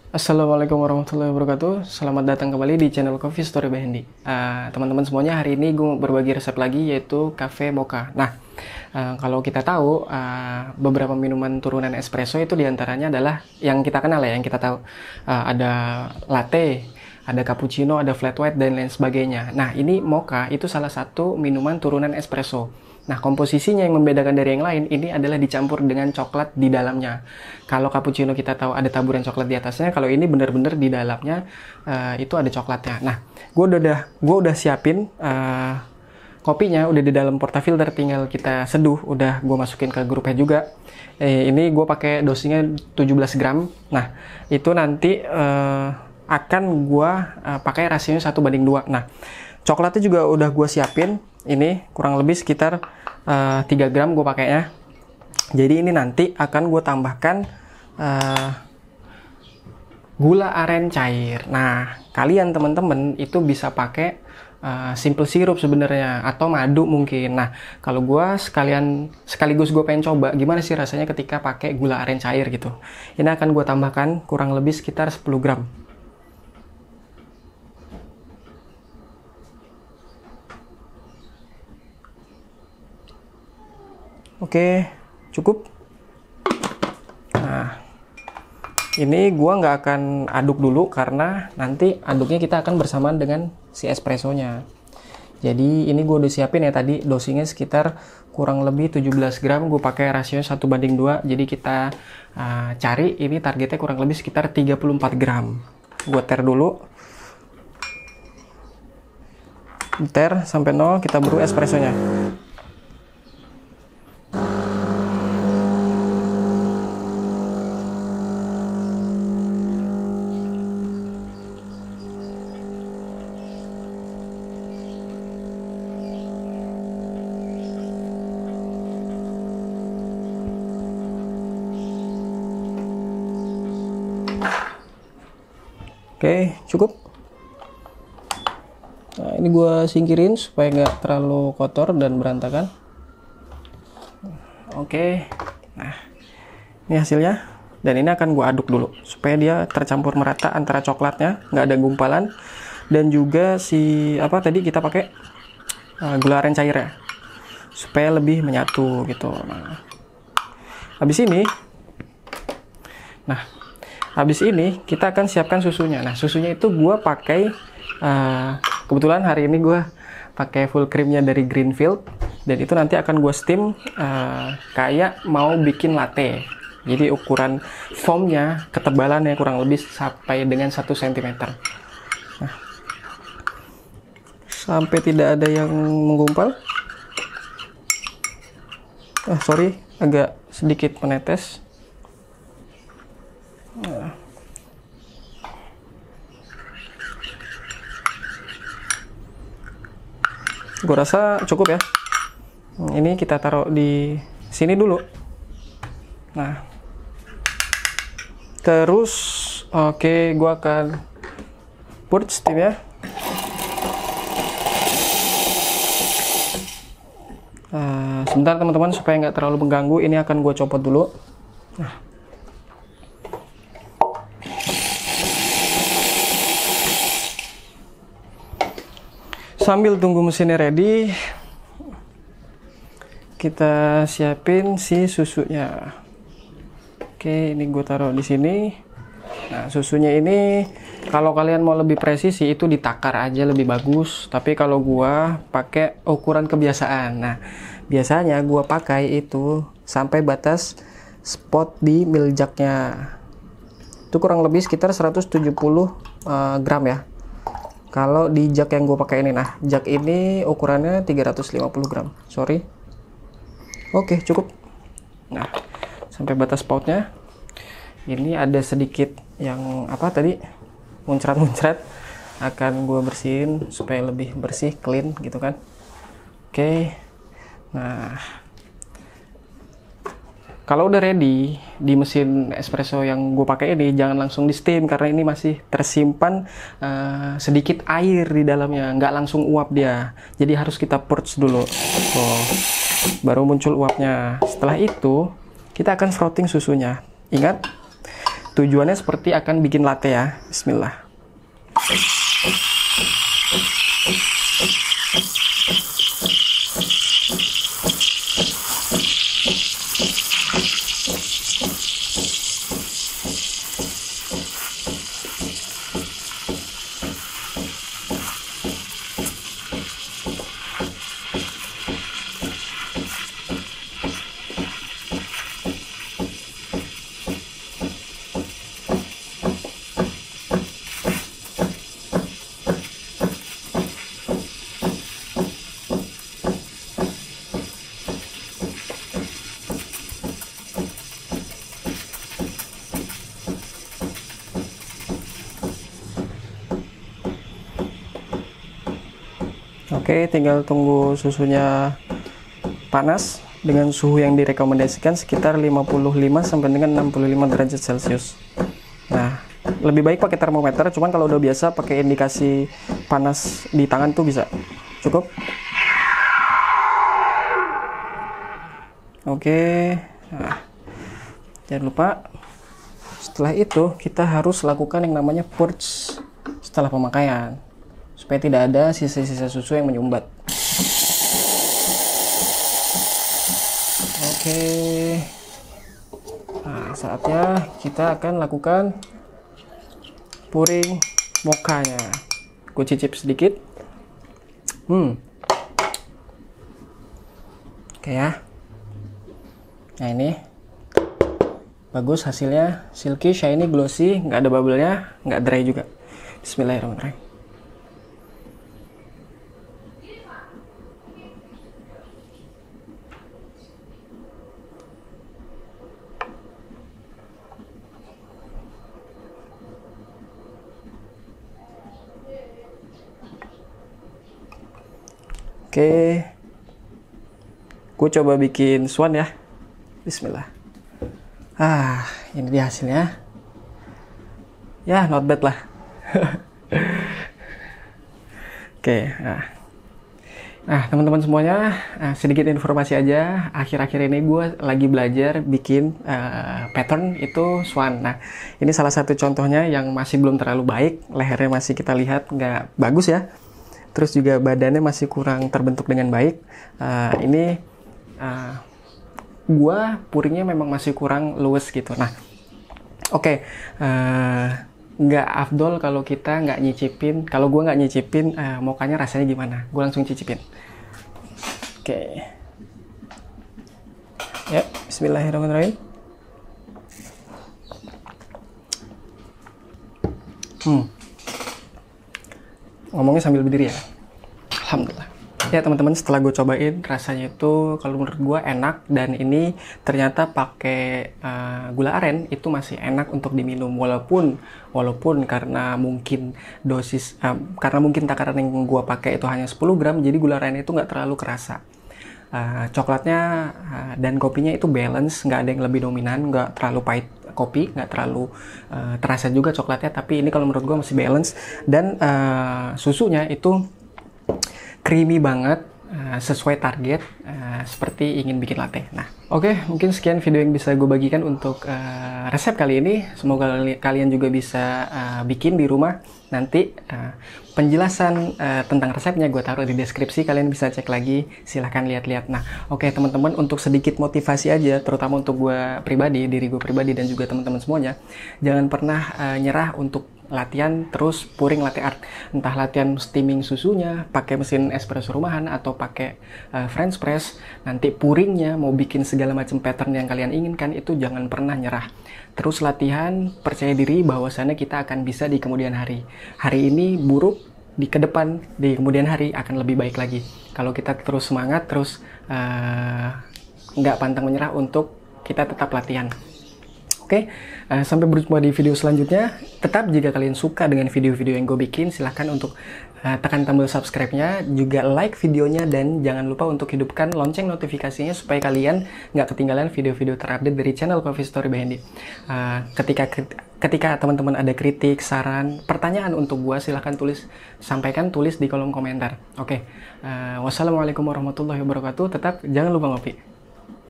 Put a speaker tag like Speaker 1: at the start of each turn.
Speaker 1: Assalamualaikum warahmatullahi wabarakatuh. Selamat datang kembali di channel Coffee Story by Hendy. Teman-teman semuanya, hari ini gue mau berbagi resep lagi, yaitu cafe mocha. Nah, kalau kita tahu, beberapa minuman turunan espresso itu diantaranya adalah yang kita kenal ya, yang kita tahu. Ada latte, ada cappuccino, ada flat white, dan lain sebagainya. Nah, ini mocha itu salah satu minuman turunan espresso. Nah, komposisinya yang membedakan dari yang lain ini adalah dicampur dengan coklat di dalamnya. Kalau cappuccino kita tahu ada taburan coklat di atasnya, kalau ini benar-benar di dalamnya itu ada coklatnya. Nah, gue udah siapin kopinya udah di dalam portafilter, tinggal kita seduh. Udah gue masukin ke grupnya juga. Ini gue pakai dosisnya 17 gram. Nah, itu nanti akan gue pakai rasionya 1:2. Nah, coklatnya juga udah gue siapin. Ini kurang lebih sekitar 3 gram gue pakainya. Jadi ini nanti akan gue tambahkan gula aren cair. Nah, kalian teman-teman itu bisa pakai simple sirup sebenarnya, atau madu mungkin. Nah, kalau gue sekaligus gue pengen coba gimana sih rasanya ketika pakai gula aren cair gitu. Ini akan gue tambahkan kurang lebih sekitar 10 gram. Oke, cukup. Nah, ini gua nggak akan aduk dulu karena nanti aduknya kita akan bersamaan dengan si espressonya. Jadi ini gua udah siapin ya tadi, dosisnya sekitar kurang lebih 17 gram. Gue pakai rasio 1:2. Jadi kita cari ini targetnya kurang lebih sekitar 34 gram. Gue ter dulu. Ter sampai 0, kita brew espressonya. Oke, cukup. Nah, ini gue singkirin supaya nggak terlalu kotor dan berantakan. Oke, nah ini hasilnya. Dan ini akan gue aduk dulu supaya dia tercampur merata antara coklatnya, nggak ada gumpalan, dan juga si apa tadi kita pakai gula aren cair ya, supaya lebih menyatu gitu. Nah, habis ini kita akan siapkan susunya. Nah, susunya itu gue pakai kebetulan hari ini gue pakai full creamnya dari Greenfield, dan itu nanti akan gue steam kayak mau bikin latte. Jadi ukuran foamnya, ketebalannya kurang lebih sampai dengan 1 cm. Nah, sampai tidak ada yang menggumpal. Sorry, agak sedikit menetes. Nah. Gue rasa cukup ya. Ini kita taruh di sini dulu. Nah, terus oke, gue akan purge steam ya. Sebentar teman-teman, supaya nggak terlalu mengganggu, ini akan gue copot dulu. Nah. Sambil tunggu mesinnya ready, kita siapin si susunya. Oke, ini gue taruh di sini. Nah, susunya ini kalau kalian mau lebih presisi itu ditakar aja lebih bagus. Tapi kalau gua pakai ukuran kebiasaan. Nah, biasanya gua pakai itu sampai batas spot di miljaknya. Itu kurang lebih sekitar 170 gram ya. Kalau di jug yang gue pakai ini, nah jug ini ukurannya 350 gram. Sorry. Oke, cukup. Nah, sampai batas spoutnya. Ini ada sedikit yang apa tadi muncrat-muncrat, akan gue bersihin supaya lebih bersih, clean gitu kan. Oke. Nah, kalau udah ready di mesin espresso yang gue pakai ini, jangan langsung di steam karena ini masih tersimpan sedikit air di dalamnya, nggak langsung uap dia. Jadi harus kita purge dulu. Tuh, baru muncul uapnya. Setelah itu kita akan frotting susunya. Ingat, tujuannya seperti akan bikin latte ya. Bismillah. Oke, tinggal tunggu susunya panas dengan suhu yang direkomendasikan sekitar 55 sampai dengan 65 derajat Celcius. Nah, lebih baik pakai termometer, cuman kalau udah biasa pakai indikasi panas di tangan tuh bisa. Cukup. Oke. Nah, jangan lupa setelah itu kita harus lakukan yang namanya purge setelah pemakaian, supaya tidak ada sisa-sisa susu yang menyumbat. Oke. Nah, saatnya kita akan lakukan pouring mochanya. Gue cicip sedikit. Oke ya. Nah, ini bagus hasilnya, silky, shiny, glossy, nggak ada bubble-nya, nggak dry juga. Bismillahirrahmanirrahim. Oke, gue coba bikin swan ya. Bismillah. Ini dia hasilnya. Ya, not bad lah. Oke, nah teman-teman semuanya, sedikit informasi aja. Akhir-akhir ini gue lagi belajar bikin pattern itu swan. Nah, ini salah satu contohnya yang masih belum terlalu baik. Lehernya masih kita lihat nggak bagus ya. Terus juga badannya masih kurang terbentuk dengan baik. Gua puringnya memang masih kurang luwes gitu. Nah, oke, nggak afdol kalau kita nggak nyicipin. Kalau gua nggak nyicipin, mokanya rasanya gimana? Gua langsung cicipin. Oke, ya, Bismillahirrahmanirrahim. Ngomongnya sambil berdiri ya. Alhamdulillah. Ya teman-teman, setelah gue cobain rasanya itu kalau menurut gue enak, dan ini ternyata pakai gula aren itu masih enak untuk diminum, walaupun karena mungkin dosis karena mungkin takaran yang gue pakai itu hanya 10 gram, jadi gula aren itu nggak terlalu kerasa. Coklatnya dan kopinya itu balance, nggak ada yang lebih dominan, nggak terlalu pahit kopi, nggak terlalu terasa juga coklatnya, tapi ini kalau menurut gue masih balance. Dan susunya itu creamy banget, sesuai target, seperti ingin bikin latte. Nah, oke, mungkin sekian video yang bisa gue bagikan untuk resep kali ini. Semoga kalian juga bisa bikin di rumah. Nanti penjelasan tentang resepnya gue taruh di deskripsi, kalian bisa cek lagi, silahkan lihat-lihat. Nah, oke teman-teman, untuk sedikit motivasi aja, terutama untuk gue pribadi, diri gue pribadi dan juga teman-teman semuanya, jangan pernah nyerah untuk latihan terus pouring latte art. Entah latihan steaming susunya pakai mesin espresso rumahan atau pakai French press, nanti pouringnya mau bikin segala macam pattern yang kalian inginkan, itu jangan pernah nyerah. Terus latihan, percaya diri bahwasannya kita akan bisa di kemudian hari. Hari ini buruk, di kedepan, di kemudian hari akan lebih baik lagi. Kalau kita terus semangat, terus nggak pantang menyerah untuk kita tetap latihan. Oke, sampai berjumpa di video selanjutnya. Tetap jika kalian suka dengan video-video yang gue bikin, silahkan untuk tekan tombol subscribe-nya, juga like videonya, dan jangan lupa untuk hidupkan lonceng notifikasinya supaya kalian nggak ketinggalan video-video terupdate dari channel Coffee Story by Hendy. Ketika teman-teman ada kritik, saran, pertanyaan untuk gue, silahkan sampaikan, tulis di kolom komentar. Oke, wassalamualaikum warahmatullahi wabarakatuh. Tetap jangan lupa ngopi.